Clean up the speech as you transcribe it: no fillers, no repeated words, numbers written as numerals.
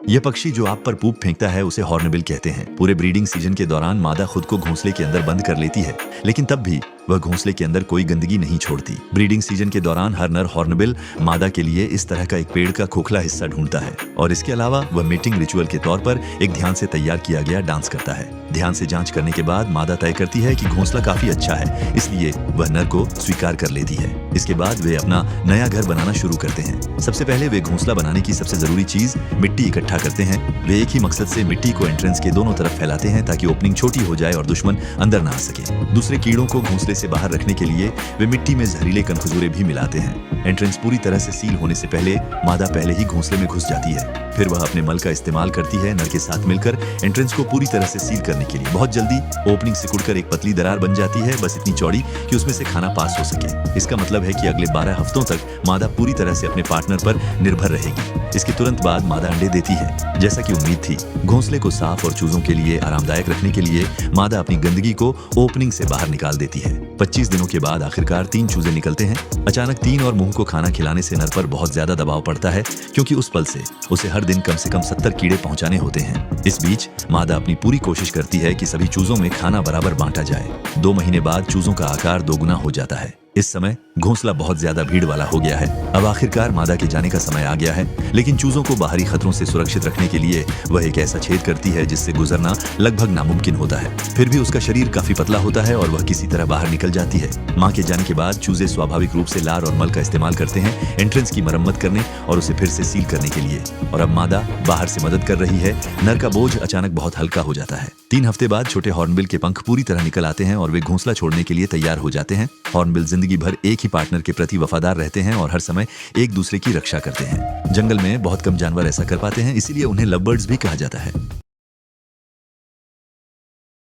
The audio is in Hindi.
यह पक्षी जो आप पर पूप फेंकता है उसे हॉर्नबिल कहते हैं। पूरे ब्रीडिंग सीजन के दौरान मादा खुद को घोंसले के अंदर बंद कर लेती है, लेकिन तब भी वह घोंसले के अंदर कोई गंदगी नहीं छोड़ती। ब्रीडिंग सीजन के दौरान हर नर हॉर्नबिल मादा के लिए इस तरह का एक पेड़ का खोखला हिस्सा ढूंढता है और इसके अलावा वह मीटिंग रिचुअल के तौर पर एक ध्यान से तैयार किया गया डांस करता है। ध्यान से जांच करने के बाद मादा तय करती है कि घोंसला काफी अच्छा है, इसलिए वह नर को स्वीकार कर लेती है। इसके बाद वे अपना नया घर बनाना शुरू करते हैं। सबसे पहले वे घोंसला बनाने की सबसे जरूरी चीज मिट्टी इकट्ठा करते हैं। वे एक ही मकसद से मिट्टी को एंट्रेंस के दोनों तरफ फैलाते हैं ताकि ओपनिंग छोटी हो जाए और दुश्मन अंदर ना आ सके। दूसरे कीड़ों को घोंसले से बाहर रखने के लिए वे मिट्टी में जहरीले कनखजूरे भी मिलाते हैं। एंट्रेंस पूरी तरह से सील होने से पहले मादा पहले ही घोंसले में घुस जाती है। फिर वह अपने मल का इस्तेमाल करती है नर के साथ मिलकर एंट्रेंस को पूरी तरह से सील करने के लिए। बहुत जल्दी ओपनिंग सिकुड़कर एक पतली दरार बन जाती है, बस इतनी चौड़ी कि उसमें से खाना पास हो सके। इसका मतलब है कि अगले 12 हफ्तों तक मादा पूरी तरह से अपने पार्टनर पर निर्भर रहेगी। इसके तुरंत बाद मादा अंडे देती है। जैसा कि उम्मीद थी, घोंसले को साफ और चूजों के लिए आरामदायक रखने के लिए मादा अपनी गंदगी को ओपनिंग से बाहर निकाल देती है। 25 दिनों के बाद आखिरकार 3 चूजे निकलते हैं। अचानक 3 और मुंह को खाना खिलाने से नर पर बहुत ज्यादा दबाव पड़ता है, क्योंकि उस पल से उसे हर दिन कम से कम 70 कीड़े पहुंचाने होते हैं। इस बीच मादा अपनी पूरी कोशिश करती है कि सभी चूजों में खाना बराबर बांटा जाए। 2 महीने बाद चूजों का आकार 2 गुना हो जाता है। इस समय घोंसला बहुत ज्यादा भीड़ वाला हो गया है। अब आखिरकार मादा के जाने का समय आ गया है, लेकिन चूजों को बाहरी खतरों से सुरक्षित रखने के लिए वह एक ऐसा छेद करती है जिससे गुजरना लगभग नामुमकिन होता है। फिर भी उसका शरीर काफी पतला होता है और वह किसी तरह बाहर निकल जाती है। मां के जाने के बाद चूजे स्वाभाविक रूप से लार और मल का इस्तेमाल करते हैं एंट्रेंस की मरम्मत करने और उसे फिर से सील करने के लिए। और अब मादा बाहर से मदद कर रही है। नर का बोझ अचानक बहुत हल्का हो जाता है। 3 हफ्ते बाद छोटे हॉर्नबिल के पंख पूरी तरह निकल आते हैं और वे घोंसला छोड़ने के लिए तैयार हो जाते हैं। हॉर्नबिल जिंदगी भर एक ही पार्टनर के प्रति वफादार रहते हैं और हर समय एक दूसरे की रक्षा करते हैं। जंगल में बहुत कम जानवर ऐसा कर पाते हैं, इसीलिए उन्हें लव बर्ड्स भी कहा जाता है।